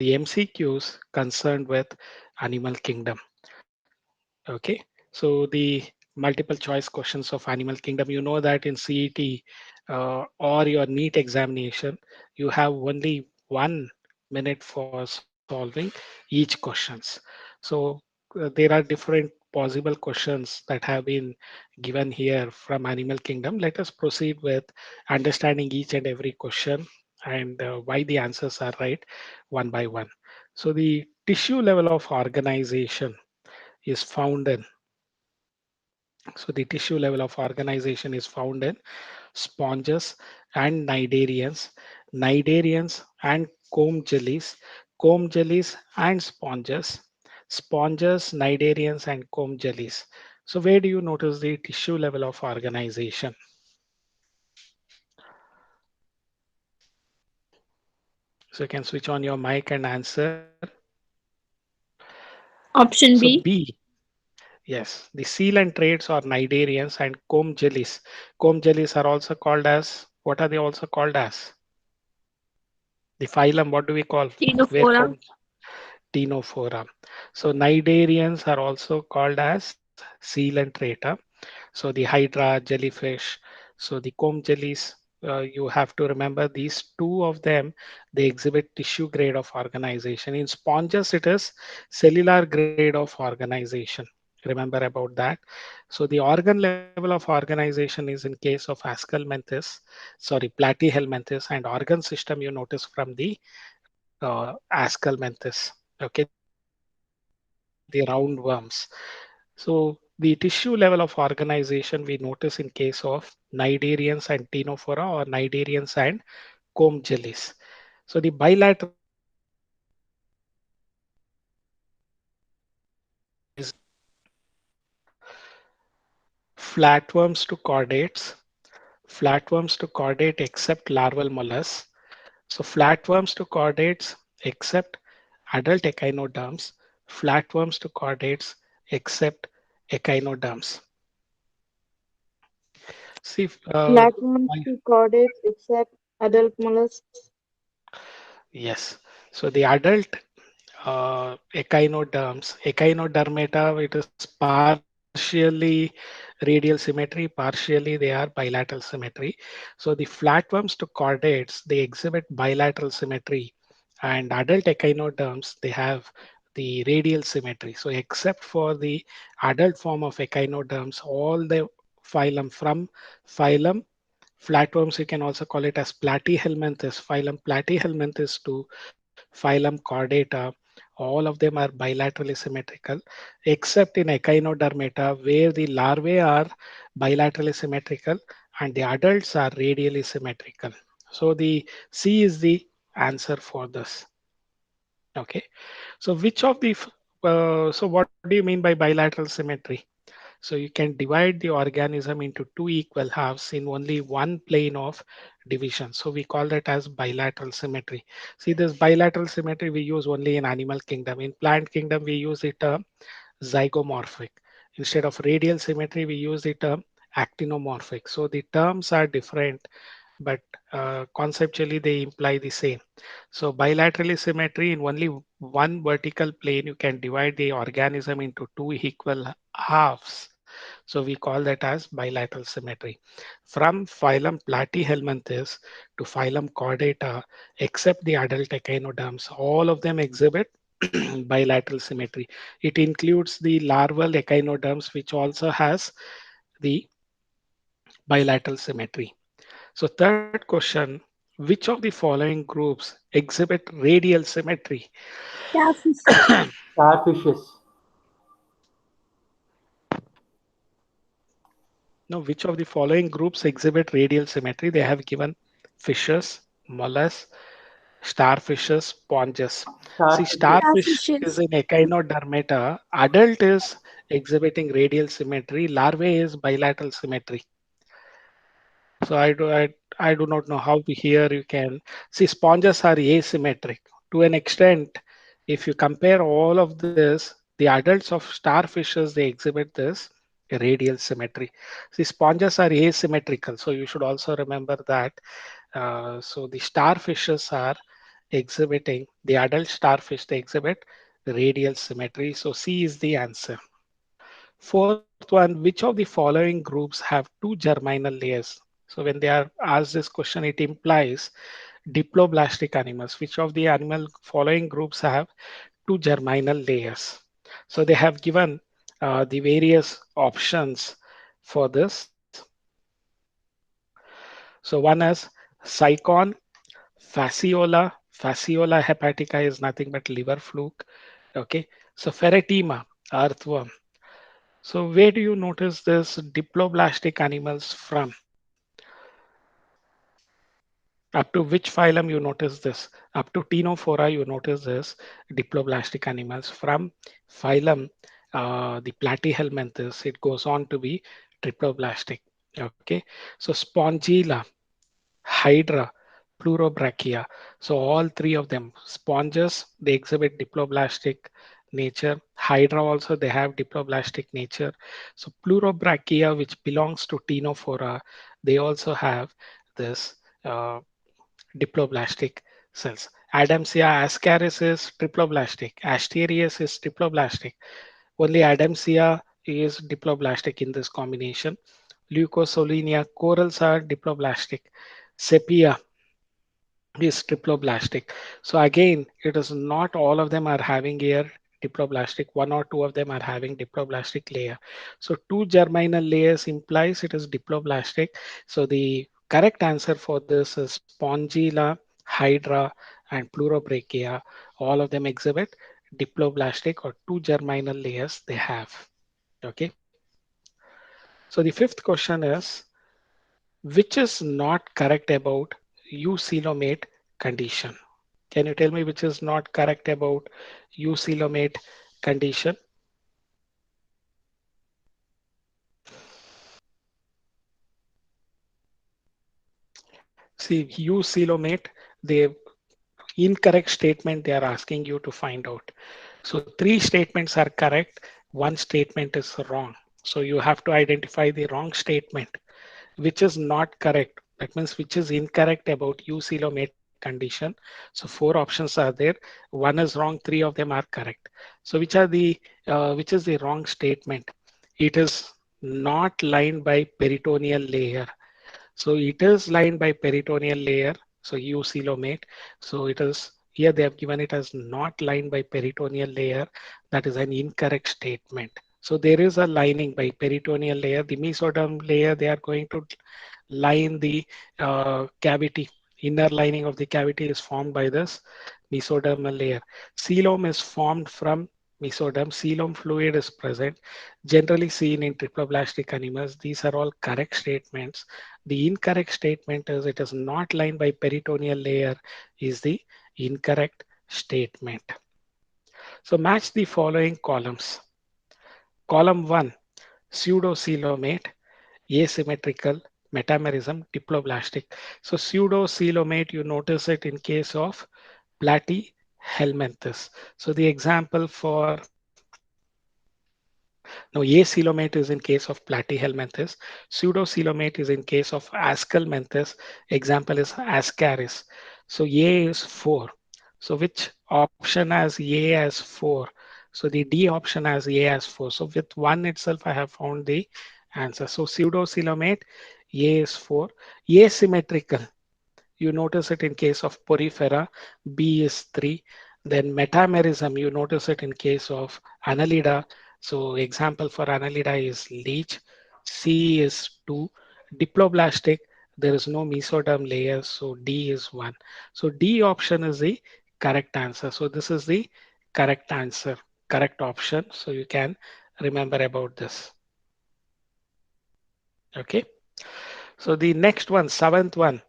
the MCQs concerned with animal kingdom. Okay, so the multiple choice questions of animal kingdom, you know that in CET or your NEET examination, you have only 1 minute for solving each questions. So there are different possible questions that have been given here from animal kingdom. Let us proceed with understanding each and every question and why the answers are right one by one. So the tissue level of organization is found in, so the tissue level of organization is found in sponges and cnidarians and comb jellies and sponges, cnidarians and comb jellies. So where do you notice the tissue level of organization? So you can switch on your mic and answer. So Option B. B, yes, the seal and traits or cnidarians and comb jellies. Comb jellies are also called as, what are they also called as? The phylum, what do we call? Where Ctenophora. comb? Ctenophora. So cnidarians are also called as seal and trata. So the hydra, jellyfish, so the comb jellies, you have to remember these two of them, they exhibit tissue grade of organization. In sponges, it is cellular grade of organization. Remember about that. So the organ level of organization is in case of Ascalmenthus, sorry, Platyhelminthes, and organ system you notice from the Ascalmenthus. Okay, the roundworms. So the tissue level of organization we notice in case of cnidarians and ctenophora or cnidarians and comb jellies. So the bilateral symmetry is flatworms to chordates, flatworms to chordate except larval mollusks. So flatworms to chordates except adult echinoderms, flatworms to chordates except echinoderms. See, Flatworms to chordates except adult mollusks. yes. So the adult echinodermata, it is partially radial symmetry, partially they are bilateral symmetry. So the flatworms to chordates, they exhibit bilateral symmetry, and adult echinoderms, they have the radial symmetry. So except for the adult form of echinoderms, all the phylum from phylum flatworms, you can also call it as Platyhelminthes, phylum Platyhelminthes to phylum Chordata. All of them are bilaterally symmetrical, except in Echinodermata, where the larvae are bilaterally symmetrical and the adults are radially symmetrical. So the C is the answer for this. Okay. So which of the so what do you mean by bilateral symmetry? So you can divide the organism into two equal halves in only one plane of division. So we call that as bilateral symmetry. See, this bilateral symmetry we use only in animal kingdom. In plant kingdom, we use the term zygomorphic. Instead of radial symmetry, we use the term actinomorphic. So the terms are different, but conceptually they imply the same. So bilateral symmetry, in only one vertical plane, you can divide the organism into two equal halves. So we call that as bilateral symmetry. From phylum Platyhelminthes to phylum Chordata, except the adult echinoderms, all of them exhibit bilateral symmetry. It includes the larval echinoderms, which also has the bilateral symmetry. So third question, which of the following groups exhibit radial symmetry? Starfish. Starfishes. Now, which of the following groups exhibit radial symmetry? They have given fishes, mollusks, starfishes, sponges. See, Starfishes. starfish is Starfishes. in Echinodermata. Adult is exhibiting radial symmetry. Larvae is bilateral symmetry. So I do not know how here you can see sponges are asymmetric to an extent. If you compare all of this, the adults of starfishes they exhibit this radial symmetry. See, sponges are asymmetrical, so you should also remember that. So the starfishes are exhibiting, the adult starfish, they exhibit radial symmetry. So C is the answer. Fourth one, which of the following groups have two germinal layers? So when they are asked this question, it implies diploblastic animals. Which of the animal following groups have two germinal layers? So they have given the various options for this. So one is Sycon, Fasciola hepatica is nothing but liver fluke. Okay. So Ferretima, earthworm. So where do you notice this diploblastic animals from? Up to which phylum you notice this? Up to Ctenophora you notice this diploblastic animals. From phylum the Platyhelminthes, it goes on to be triploblastic. Okay, so Spongilla, Hydra, Pleurobrachia. So all three of them, sponges, they exhibit diploblastic nature. Hydra also, they have diploblastic nature. So Pleurobrachia, which belongs to Ctenophora, they also have this diploblastic cells. Adamsia ascaris is triploblastic. Asterias is triploblastic. Only Adamsia is diploblastic in this combination. Leucosolenia corals are diploblastic. Sepia is triploblastic. So again, it is not all of them are having here diploblastic. One or two of them are having diploblastic layer. So two germinal layers implies it is diploblastic. So the correct answer for this is Spongilla, Hydra, and Pleurobrachia. All of them exhibit diploblastic or two germinal layers they have. Okay. So the fifth question is, which is not correct about eucoelomate condition? Can you tell me which is not correct about eucoelomate condition? See, eucoelomate, the incorrect statement they are asking you to find out. So three statements are correct, one statement is wrong. So you have to identify the wrong statement, which is not correct. That means which is incorrect about eucoelomate condition. So four options are there. One is wrong, three of them are correct. So which are the which is the wrong statement? It is not lined by peritoneal layer. So it is lined by peritoneal layer. So eucoelomate. So it is here they have given it as not lined by peritoneal layer. That is an incorrect statement. So there is a lining by peritoneal layer. The mesoderm layer, they are going to line the cavity. Inner lining of the cavity is formed by this mesodermal layer. Coelom is formed from mesoderm. Coelom fluid is present, generally seen in triploblastic animals. These are all correct statements. The incorrect statement is it is not lined by peritoneal layer is the incorrect statement. So match the following columns. Column 1, pseudocoelomate, asymmetrical, metamerism, diploblastic. So pseudocoelomate, you notice it in case of Platyhelminthes. So the example for now, acoelomate is in case of Platyhelminthes. Pseudocoelomate is in case of Ascalmenthes. Example is Ascaris. So A is 4. So which option has A as 4? So the D option has A as 4. So with one itself, I have found the answer. So pseudocoelomate, A is 4. Asymmetrical, you notice it in case of Porifera, B is 3. Then metamerism, you notice it in case of Annelida. So example for Annelida is leech. C is 2. Diploblastic, there is no mesoderm layer, so D is 1. So D option is the correct answer. So this is the correct answer, correct option. So you can remember about this. Okay. So the next one, seventh one,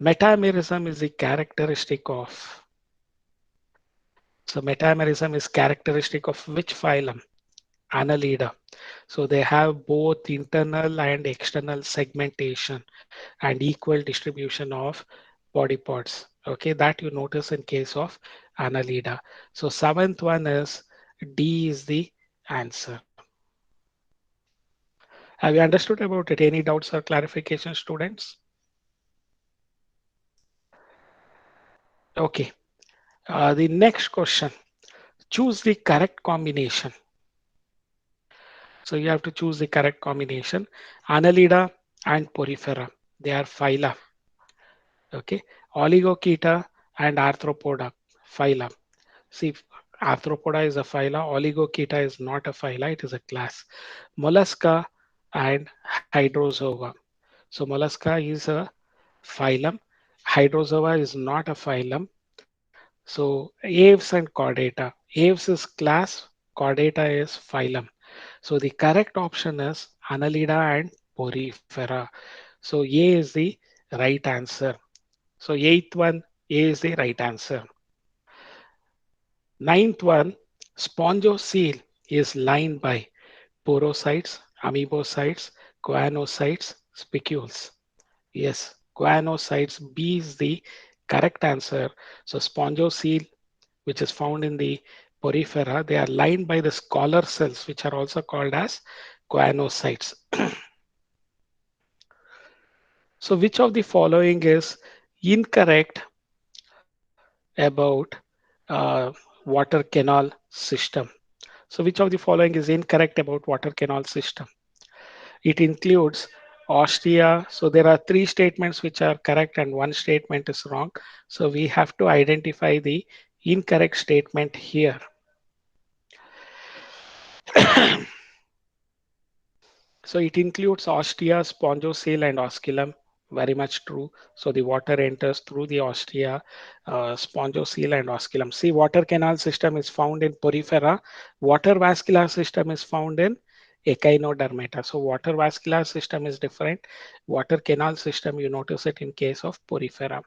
metamerism is the characteristic of. So metamerism is characteristic of which phylum? Annelida. So they have both internal and external segmentation and equal distribution of body parts. Okay, that you notice in case of Annelida. So seventh one is D is the answer. Have you understood about it? Any doubts or clarification, students? Okay. The next question, choose the correct combination. So you have to choose the correct combination. Annelida and Porifera, they are phyla. Okay. Oligochaeta and Arthropoda, phyla. See, Arthropoda is a phyla, Oligochaeta is not a phyla, it is a class. Mollusca and Hydrozoa. So Mollusca is a phylum. Hydrozoa is not a phylum. So Aves and Chordata. Aves is class, Chordata is phylum. So the correct option is Annelida and Porifera. So A is the right answer. So eighth one, A is the right answer. Ninth one, spongocoel is lined by porocytes, amoebocytes, choanocytes, spicules. Yes, choanocytes. B is the correct answer. So spongocoel, which is found in the porifera, they are lined by the scholar cells, which are also called as choanocytes. So which of the following is incorrect about water canal system? So which of the following is incorrect about water canal system? It includes Ostia. So there are three statements which are correct and one statement is wrong. So we have to identify the incorrect statement here. So it includes ostia, spongocoel, and osculum. Very much true. So the water enters through the ostia, spongocoel, and osculum. See, water canal system is found in porifera. Water vascular system is found in echinodermata. So water vascular system is different. Water canal system, you notice it in case of porifera.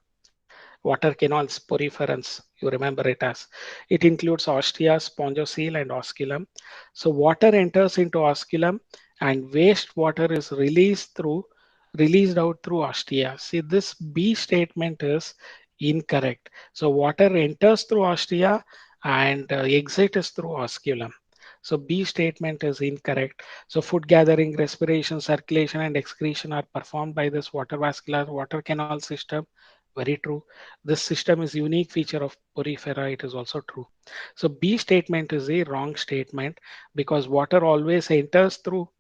Water canals, poriferans, you remember it as. It includes ostia, spongocoel, and osculum. So water enters into osculum and wastewater is released out through ostia. See, this B statement is incorrect. So water enters through ostia and exit is through osculum. So B statement is incorrect. So food gathering, respiration, circulation, and excretion are performed by this water vascular water canal system. Very true. This system is unique feature of porifera. It is also true. So B statement is a wrong statement because water always enters through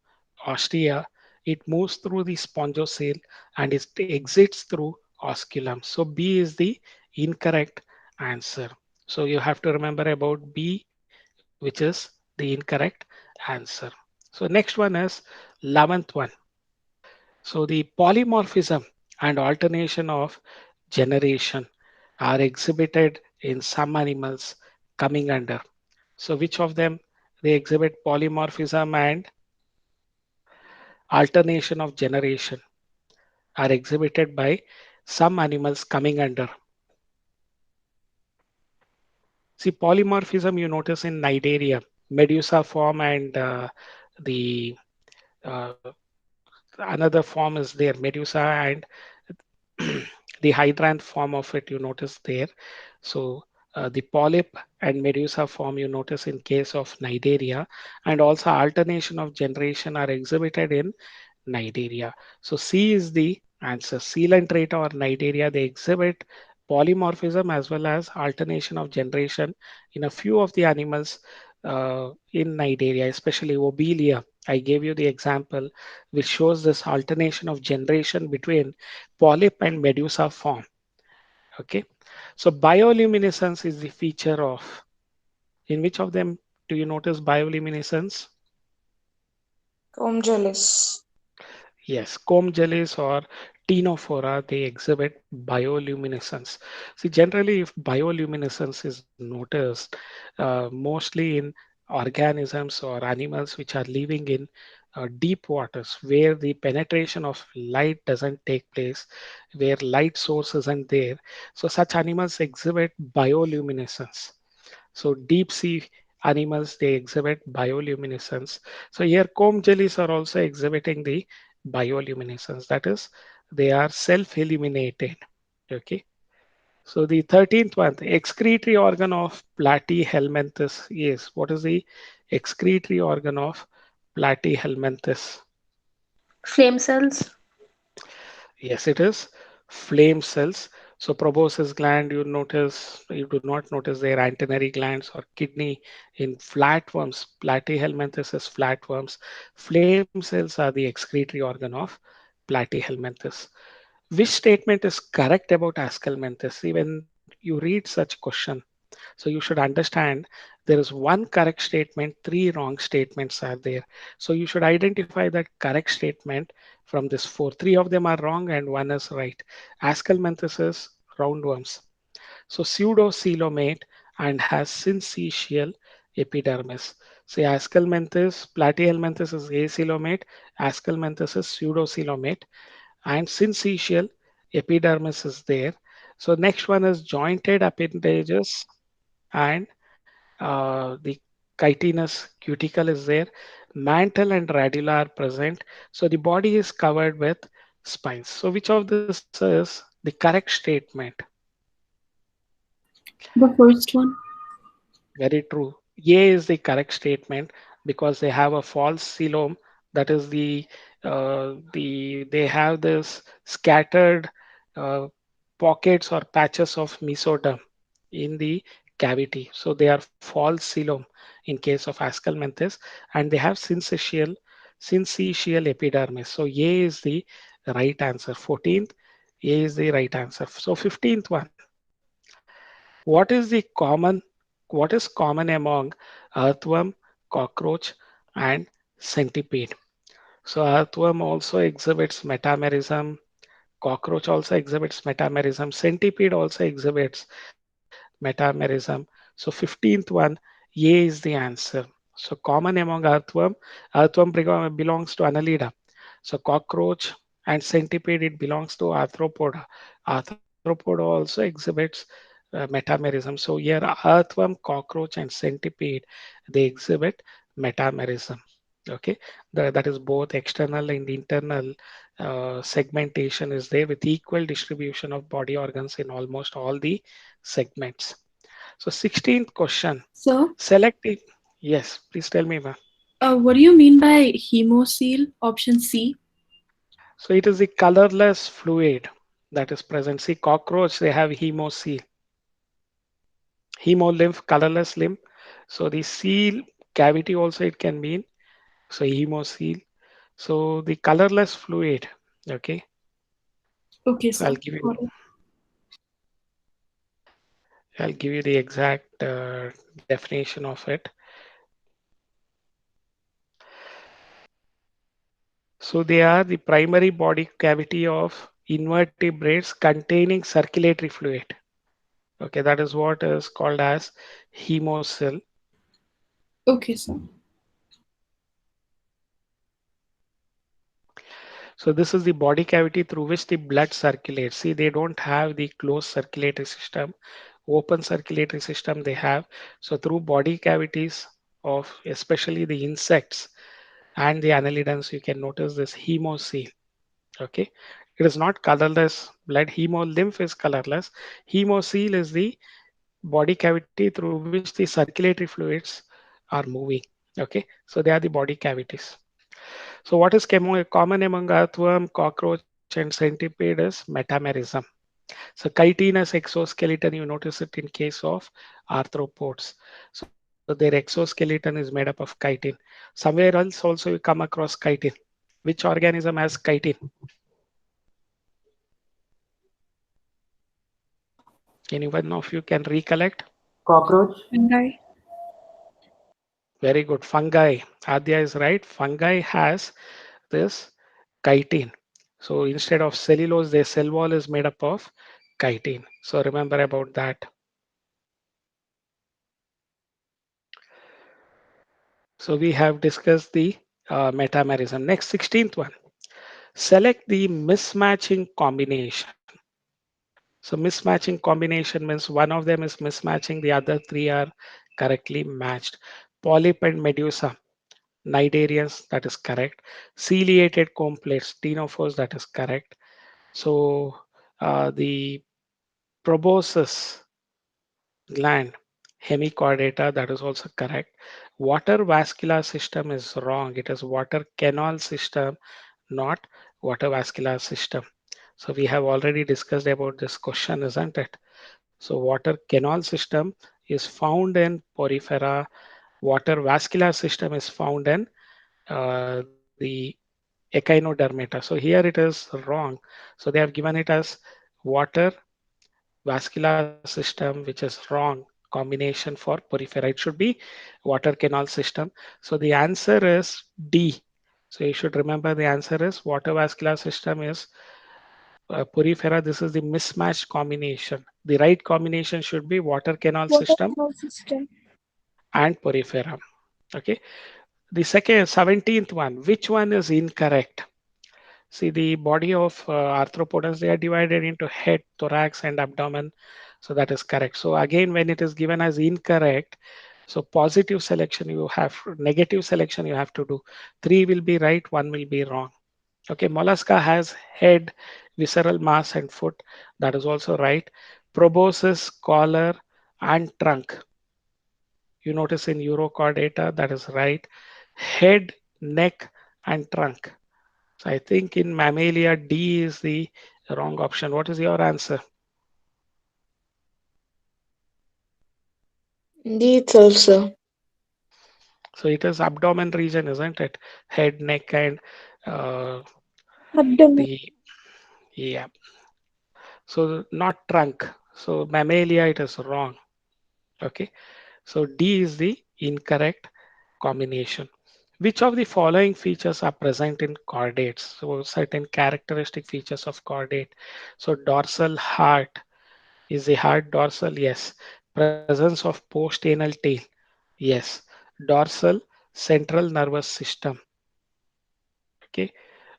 ostia. It moves through the spongocoel and it exits through osculum. So B is the incorrect answer. So you have to remember about B, which is the incorrect answer. So next one is 11th one. So the polymorphism and alternation of generation are exhibited in some animals coming under. So which of them they exhibit polymorphism and alternation of generation are exhibited by some animals coming under. See, polymorphism you notice in Cnidaria, Medusa form and the uh, another form is there, Medusa and the hydrant form of it you notice there. So the polyp and Medusa form you notice in case of Cnidaria, and also alternation of generation are exhibited in Cnidaria. So C is the answer. Coelenterata or Cnidaria, they exhibit polymorphism as well as alternation of generation in a few of the animals in Cnidaria, especially Obelia. I gave you the example which shows this alternation of generation between polyp and Medusa form. Okay, so bioluminescence is the feature of, in which of them do you notice bioluminescence? Comb jellies. Yes, comb jellies or Ctenophora, they exhibit bioluminescence. See, generally, if bioluminescence is noticed, mostly in organisms or animals which are living in deep waters where the penetration of light doesn't take place, where light source isn't there. So such animals exhibit bioluminescence. So deep sea animals, they exhibit bioluminescence. So here comb jellies are also exhibiting the bioluminescence. That is, they are self-illuminated. Okay. So the 13th one, the excretory organ of Platyhelminthes is, what is the excretory organ of Platyhelminthes? Flame cells. Yes, it is flame cells. So proboscis gland, you do not notice their antennary glands or kidney in flatworms, platyhelminthes flatworms. Flame cells are the excretory organ of platyhelminthes. Which statement is correct about Ascalmenthes? Even you read such question, so you should understand there is one correct statement, three wrong statements are there. So you should identify that correct statement from this four. Three of them are wrong and one is right. Ascalmenthes is roundworms. So pseudocoelomate and has syncytial epidermis. So Ascalmenthes, platyhelminthes is acoelomate, Ascalmenthes is pseudocoelomate, and syncytial epidermis is there. So next one is jointed appendages and the chitinous cuticle is there. Mantle and radula are present. So the body is covered with spines. So which of this is the correct statement? The first one. Very true. A is the correct statement because they have a false coelom. That is they have this scattered uh, pockets or patches of mesoderm in the cavity. So they are false coelom in case of Ascalmenthes, and they have syncytial epidermis. So A is the right answer. 14th, A is the right answer. So 15th one. What is the common what is common among earthworm, cockroach, and centipede? So earthworm also exhibits metamerism, cockroach also exhibits metamerism, centipede also exhibits metamerism. So 15th one, A is the answer. So common among earthworm belongs to Annelida. So cockroach and centipede, it belongs to arthropoda. Arthropoda also exhibits metamerism. So here earthworm, cockroach, and centipede, they exhibit metamerism. Okay, that is both external and internal segmentation is there with equal distribution of body organs in almost all the segments. So 16th question. So, Select it. Yes, please tell me, ma'am. what do you mean by hemocoel? Option C. So it is the colorless fluid that is present. See, cockroach, they have hemocoel, hemolymph, colorless lymph. So the seal cavity also it can mean. So hemocoel. So the colorless fluid. Okay. Okay, So sir. Got it. I'll give you the exact definition of it. So they are the primary body cavity of invertebrates containing circulatory fluid. Okay, that is what is called as hemocoel. Okay, sir. So this is the body cavity through which the blood circulates. See, they don't have the closed circulatory system, open circulatory system they have. So through body cavities of especially the insects and the annelidans, you can notice this hemocoel. Okay, it is not colorless blood. Hemolymph is colorless. Hemocoel is the body cavity through which the circulatory fluids are moving. Okay, so they are the body cavities. So what is common among earthworm, cockroach, and centipede is metamerism. So chitinous exoskeleton, you notice it in case of arthropods. So their exoskeleton is made up of chitin. Somewhere else also you come across chitin. Which organism has chitin? Anyone of you can recollect? Cockroach. Fungi. Very good. Fungi. Adya is right. Fungi has this chitin. So instead of cellulose, their cell wall is made up of chitin. So remember about that. So we have discussed the metamerism. Next, 16th one. Select the mismatching combination. So mismatching combination means one of them is mismatching, the other three are correctly matched. Polyp and medusa, Cnidarians, that is correct. Ciliated comb plates, Ctenophores, that is correct. So the proboscis gland, hemichordata, that is also correct. Water vascular system is wrong. It is water canal system, not water vascular system. So we have already discussed about this question, isn't it? So water canal system is found in porifera. Water vascular system is found in the echinodermata. So here it is wrong. So they have given it as water vascular system, which is wrong combination for porifera. It should be water canal system. So the answer is D. So you should remember the answer is water vascular system is porifera. This is the mismatched combination. The right combination should be water canal Water system canal system. and porifera. Okay. The second 17th one, which one is incorrect? See, the body of arthropods, they are divided into head, thorax, and abdomen. So that is correct. So again, when it is given as incorrect, so positive selection you have, negative selection you have to do. Three will be right, one will be wrong. Okay, mollusca has head, visceral mass, and foot. That is also right. Proboscis, collar, and trunk. You notice in Urochordata, that is right. Head, neck, and trunk. So I think in Mammalia, D is the wrong option. What is your answer? D itself, sir. So it is abdomen region, isn't it? Head, neck, and uh, Abdomen. the, yeah. So not trunk. So Mammalia, it is wrong. Okay. So D is the incorrect combination. Which of the following features are present in chordates? So certain characteristic features of chordate. So dorsal heart. Is the heart dorsal? Yes. Presence of post-anal tail? Yes. Dorsal central nervous system. Okay.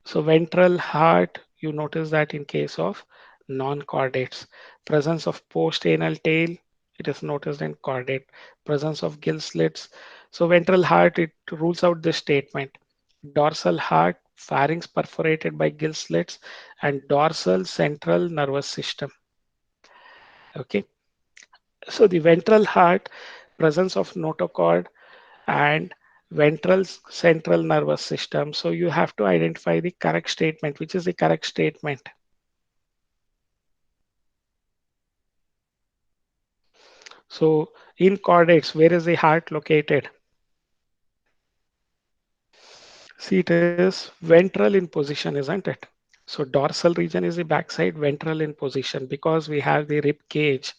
So ventral heart, you notice that in case of non-chordates. Presence of post-anal tail, it is noticed in chordate. Presence of gill slits. So ventral heart, it rules out this statement. Dorsal heart, pharynx perforated by gill slits, and dorsal central nervous system. Okay. So the ventral heart, presence of notochord and ventral central nervous system. So you have to identify the correct statement. Which is the correct statement? So in chordates, where is the heart located? See, it is ventral in position, isn't it? So dorsal region is the backside, ventral in position because we have the rib cage,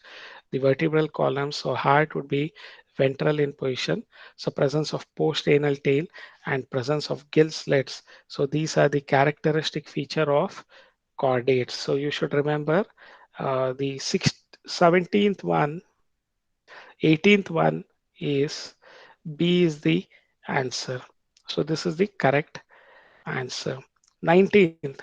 the vertebral column. So heart would be ventral in position. So presence of post-anal tail and presence of gill slits. So these are the characteristic feature of chordates. So you should remember the 17th one, 18th one is B is the answer. So this is the correct answer. 19th,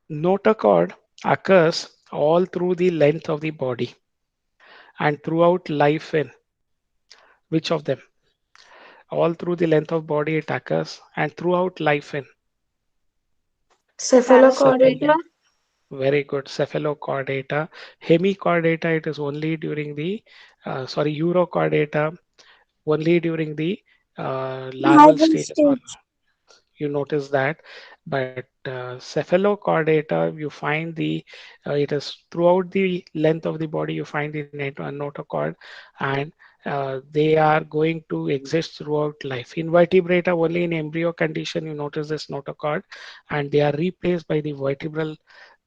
notochord occurs all through the length of the body and throughout life in which of them? All through the length of body it occurs and throughout life in Cephalochordata. Cephalochordata. very good cephalochordata. Hemichordata, it is only during the urochordata, only during the larval Larval stages or stage. you notice that. But cephalochordata, you find the it is throughout the length of the body you find the notochord, and they are going to exist throughout life. Invertebrata, only in embryo condition you notice this notochord, and they are replaced by the vertebral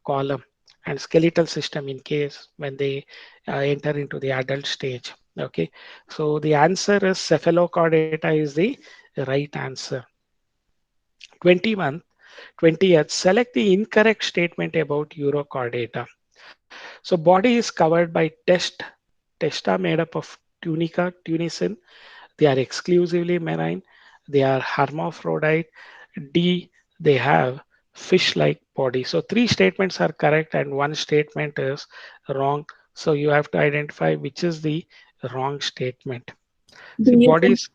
column and skeletal system in case when they enter into the adult stage. Okay, so the answer is cephalochordata is the right answer. 21, 20th, select the incorrect statement about urochordata. So body is covered by testa made up of tunica, tunicin. They are exclusively marine. They are hermaphrodite. D, they have fish-like body. So three statements are correct and one statement is wrong. So you have to identify which is the wrong statement. See, D is bodies,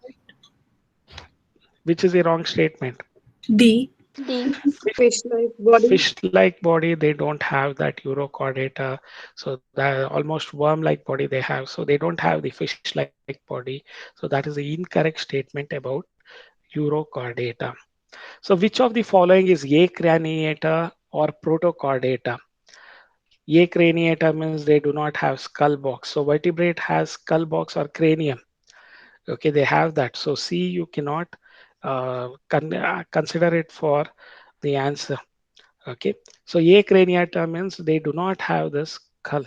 which is the wrong statement? D. D. Fish, Fish-like body. fish-like body, they don't have that urochordata. So that almost worm-like body they have. So they don't have the fish-like body. So that is the incorrect statement about urochordata. So which of the following is acraniata or protochordata? Acraniata means they do not have skull box. So vertebrate has skull box or cranium. Okay, they have that. So C, you cannot consider it for the answer. Okay, so acraniata means they do not have the skull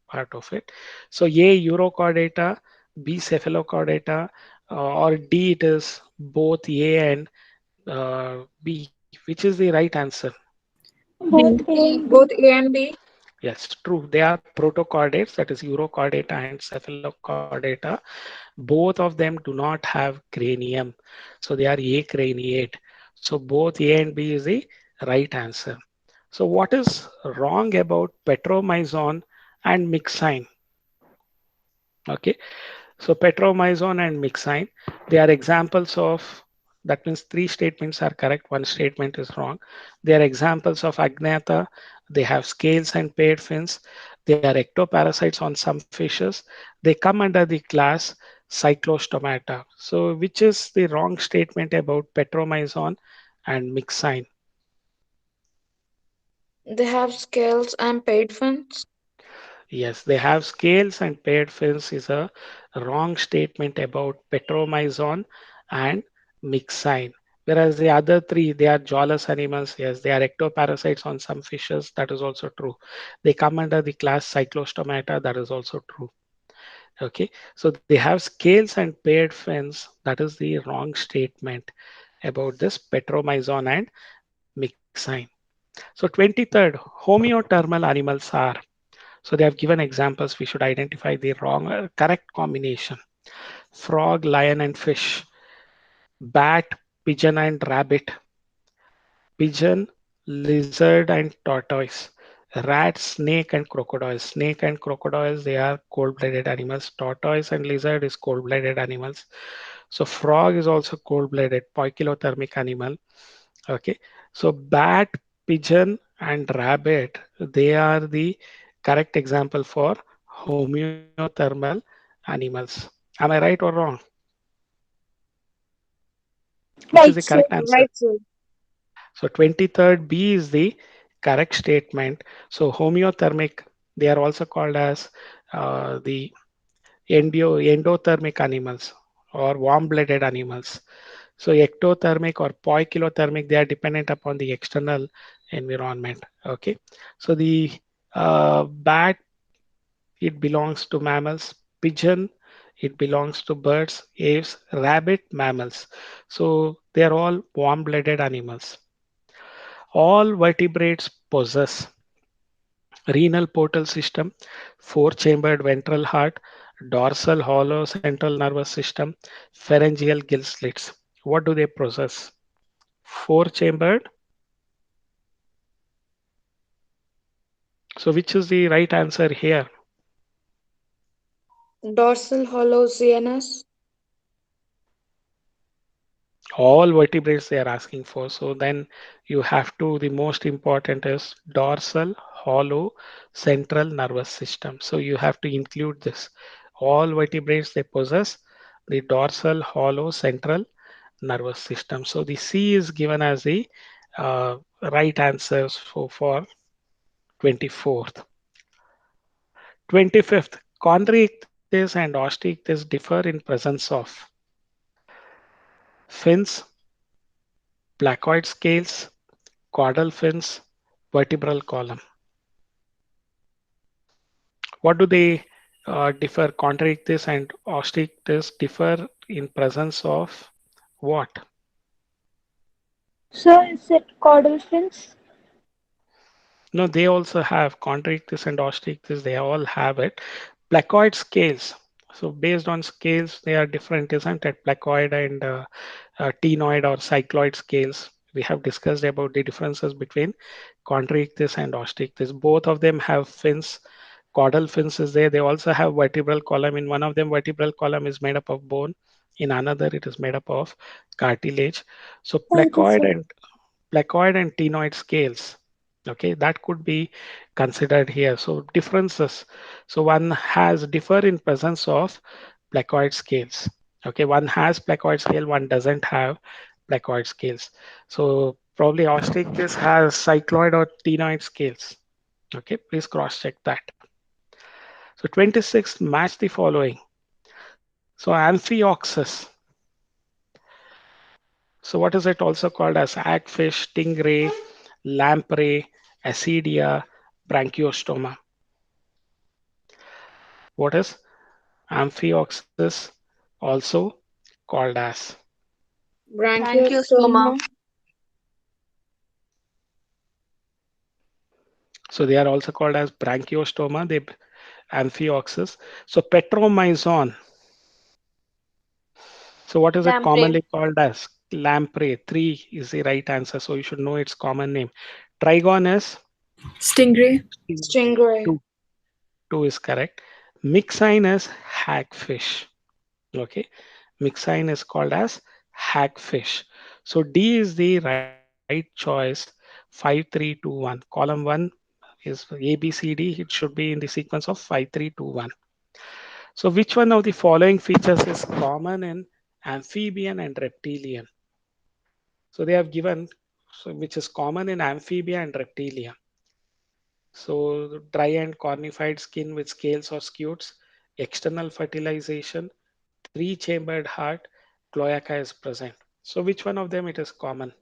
part of it. So A, urochordata, B, cephalochordata, or D, it is both A and B. Which is the right answer? B. Both A and B. Yes, true. They are protochordates, that is urochordata and cephalochordata. Both of them do not have cranium. So they are acraniate. So both A and B is the right answer. So what is wrong about petromyzon and myxine? Okay, so petromyzon and myxine, they are examples of, that means three statements are correct, one statement is wrong. They are examples of agnatha. They have scales and paired fins. They are ectoparasites on some fishes. They come under the class Cyclostomata. So which is the wrong statement about petromyzon and myxine? They have scales and paid fins. Yes, they have scales and paired fins is a wrong statement about petromyzon and myxine. Whereas the other three, they are jawless animals. Yes, they are ectoparasites on some fishes. That is also true. They come under the class Cyclostomata. That is also true. Okay, so they have scales and paired fins. That is the wrong statement about this petromyzon and myxine. So 23rd, homeothermal animals are. So they have given examples. We should identify the wrong, correct combination. Frog, lion, and fish. Bat, pigeon, and rabbit. Pigeon, lizard, and tortoise. Rat, snake, and crocodile. Snake and crocodiles, they are cold-blooded animals. Tortoise and lizard is cold-blooded animals. So frog is also cold-blooded, poikilothermic animal. Okay, so bat, pigeon, and rabbit, they are the correct example for homeothermal animals. Am I right or wrong? Which is the Right, sir. correct answer? Right, sir. So 23rd B is the correct statement. So homeothermic, they are also called as the endothermic animals or warm-blooded animals. So ectothermic or poikilothermic, they are dependent upon the external environment. Okay. So the bat, it belongs to mammals. Pigeon, it belongs to birds. Aves, rabbit, mammals. So they are all warm-blooded animals. All vertebrates possess renal portal system, four-chambered ventral heart, dorsal hollow central nervous system, pharyngeal gill slits. What do they possess? Four-chambered. So which is the right answer here? Dorsal hollow CNS. All vertebrates they are asking for. So then you have to, the most important is dorsal hollow central nervous system. So you have to include this. All vertebrates they possess the dorsal hollow central nervous system. So the C is given as the right answers for 24th. 25th, chondriictis and osteichthyes differ in presence of fins, placoid scales, caudal fins, vertebral column. What do they differ? Chondriictis and osteichthyes differ in presence of what? Sir, is it caudal fins? No, they also have chondriictis and osteichthyes. They all have it. Placoid scales. So based on scales, they are different, isn't it? Placoid and tenoid or cycloid scales. We have discussed about the differences between chondriictis and osteichthyes. Both of them have fins. Caudal fins is there. They also have vertebral column. In one of them, vertebral column is made up of bone. In another, it is made up of cartilage. So Thank you, sir. placoid and tenoid scales. Okay, that could be considered here. So differences. So one has differ in presence of placoid scales. Okay, one has placoid scale, one doesn't have Placoid scales. So probably Osteichthyes has cycloid or ctenoid scales. Okay, please cross check that. So 26th, match the following. So Amphioxus. So what is it also called as? Hagfish, stingray, lamprey, acidia, branchiostoma. What is Amphioxus also called as? Branchiostoma. So they are also called as branchiostoma, they Amphioxus. So Petromyzon. So what is it commonly called as? Lamprey. 3 is the right answer. So you should know its common name. Trigon is Stingray. stingray. Stingray. 2 is correct. Myxine is hagfish. Okay. Myxine is called as hagfish. So D is the right choice. 5321. Column 1 is A, B, C, D. It should be in the sequence of 5321. So which one of the following features is common in amphibian and reptilian? So they have given, so which is common in amphibia and reptilia. So dry and cornified skin with scales or scutes, external fertilization, three-chambered heart, cloaca is present. So which one of them it is common?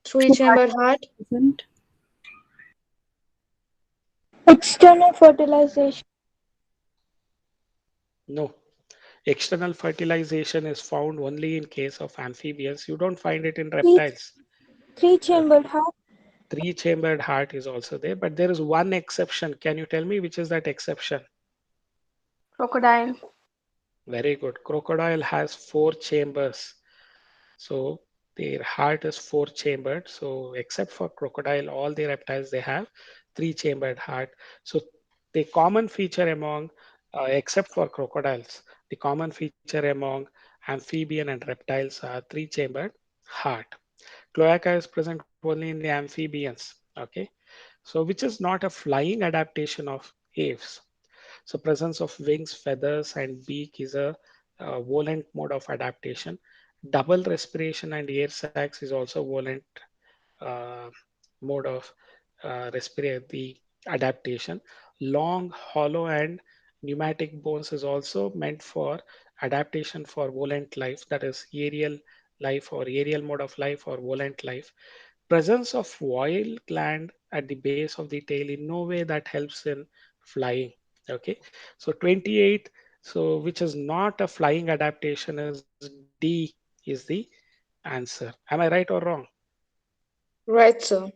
Three-chambered heart. Isn't? External fertilization. No. External fertilization is found only in case of amphibians. You don't find it in Three, reptiles. three-chambered heart. Three-chambered heart is also there, but there is one exception. Can you tell me which is that exception? Crocodile. Very good. Crocodile has 4 chambers. So their heart is 4 chambered. So except for crocodile, all the reptiles they have 3 chambered heart. So the common feature among, except for crocodiles, the common feature among amphibian and reptiles are 3 chambered heart. Cloaca is present only in the amphibians. Okay. So which is not a flying adaptation of aves. So presence of wings, feathers, and beak is a volant mode of adaptation. Double respiration and air sacs is also volant uh, mode of the adaptation. Long, hollow, and pneumatic bones is also meant for adaptation for volant life, that is aerial life or aerial mode of life or volant life. Presence of oil gland at the base of the tail in no way that helps in flying. Okay, so 28, so which is not a flying adaptation, is D is the answer. Am I right or wrong? Right, sir.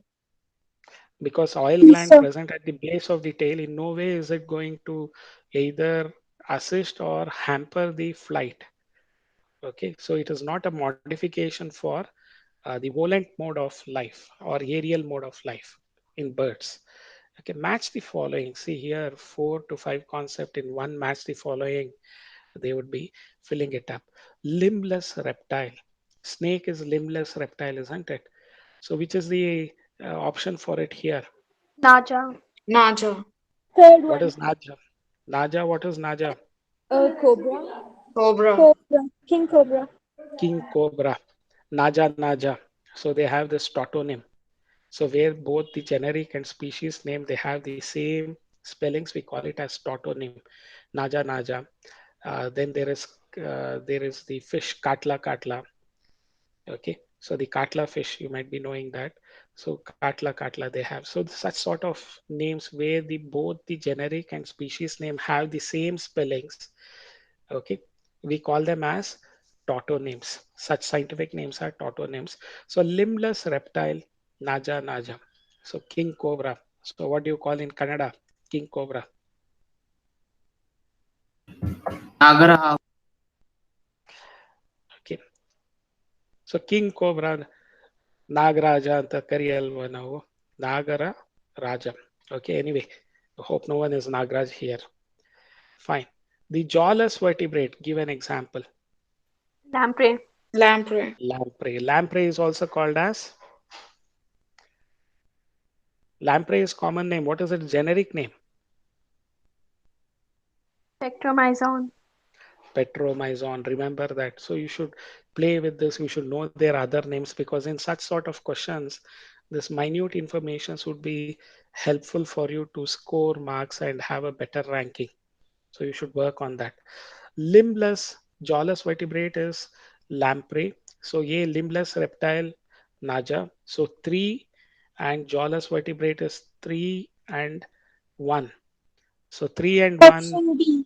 Because oil Yes, gland sir. present at the base of the tail, in no way is it going to either assist or hamper the flight. Okay, so it is not a modification for the volant mode of life or aerial mode of life in birds. Okay, match the following. See here, 4 to 5 concept in one. Match the following. They would be filling it up. Limbless reptile. Snake is limbless reptile, isn't it? So which is the option for it here? Naja. Naja. Third What one. is Naja? Naja, what is Naja? Cobra. Cobra. Cobra. King cobra. King cobra. Naja Naja. So they have this tautonym. So where both the generic and species name they have the same spellings, we call it as tautonym. Naja Naja. Then there is the fish Katla Katla. Okay, so the Katla fish, you might be knowing that. So Katla Katla they have. So such sort of names where the both the generic and species name have the same spellings. Okay, we call them as tautonyms. Such scientific names are tautonyms. So limbless reptile, Naja Naja. So king cobra. So what do you call in Kannada? King cobra. Nagaraha. Okay. So king cobra, Nagaraja ಅಂತ ಕರಿಯಲ್ವ ನಾವು? Nagara Raja. Okay, anyway, I hope no one is Nagraj here. Fine. The jawless vertebrate, give an example. Lamprey. Lamprey. Lamprey. Lamprey is also called as? Lamprey is common name. What is its generic name? Pectromyzon. petromyzon. Remember that. So you should play with this. You should know their other names, because in such sort of questions, this minute information would be helpful for you to score marks and have a better ranking. So you should work on that. Limbless, jawless vertebrate is lamprey. So ye limbless reptile, naja. So 3, and jawless vertebrate is 3 and 1. So 3 and 1, Option B.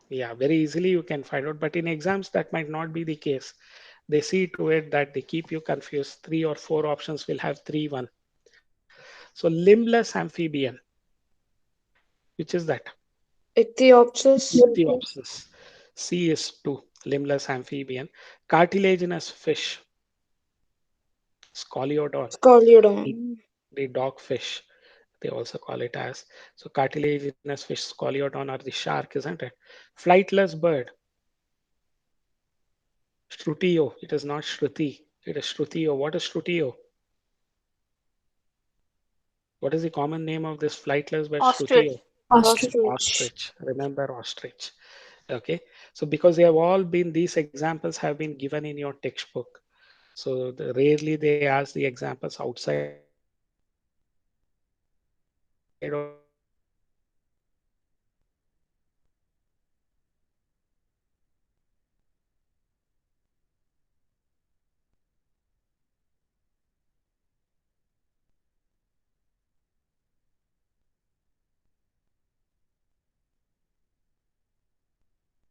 yeah, very easily you can find out. But in exams, that might not be the case. They see to it that they keep you confused. 3 or 4 options will have 3, 1. So limbless amphibian, which is that? Ichthyopsis. Ichthyopsis. C is 2, limbless amphibian. Cartilaginous fish, scoliodon, Scoliodon. the dogfish, they also call it as. So cartilaginous fish, scoliodon, are the shark, isn't it? Flightless bird, Strutio. It is not Shruti. It is Strutio. What is Strutio? What is the common name of this flightless bird? Ostrich. Strutio. Ostrich. Ostrich. Ostrich. Remember ostrich. Okay. So because they have all been, these examples have been given in your textbook. So rarely they ask the examples outside of your textbook.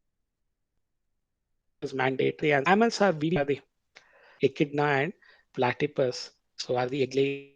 So you should be aware of these examples. So it is mandatory. And mammals are echidna and platypus. So are the egg-laying mammals.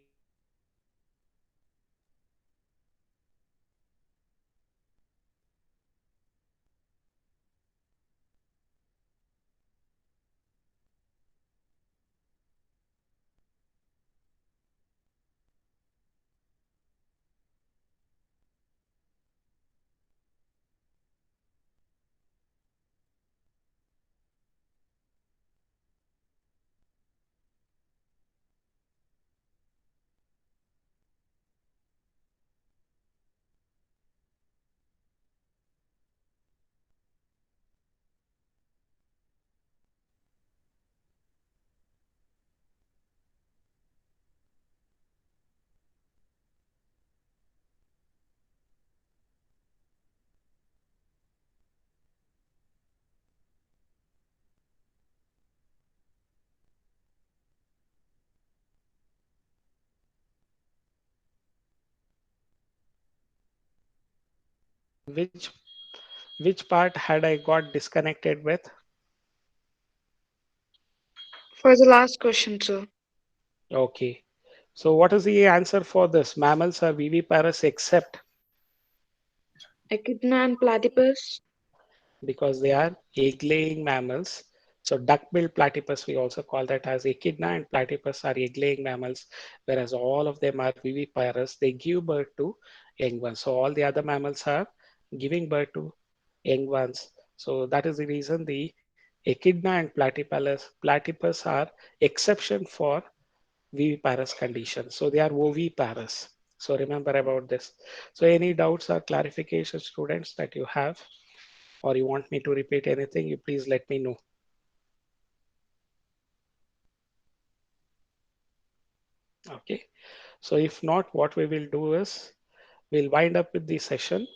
Which part had I got disconnected with? For the last question, sir. Okay. So what is the answer for this? Mammals are viviparous except Echidna and platypus. because they are egg-laying mammals. So duck-billed platypus, we also call that as echidna, and platypus are egg-laying mammals, whereas all of them are viviparous. They give birth to young ones. So all the other mammals are giving birth to young ones. So that is the reason the echidna and platypus are exception for viviparous condition. So they are oviparous. So remember about this. So any doubts or clarification, students, that you have, or you want me to repeat anything, you please let me know. Okay. So if not, what we will do is we'll wind up with the session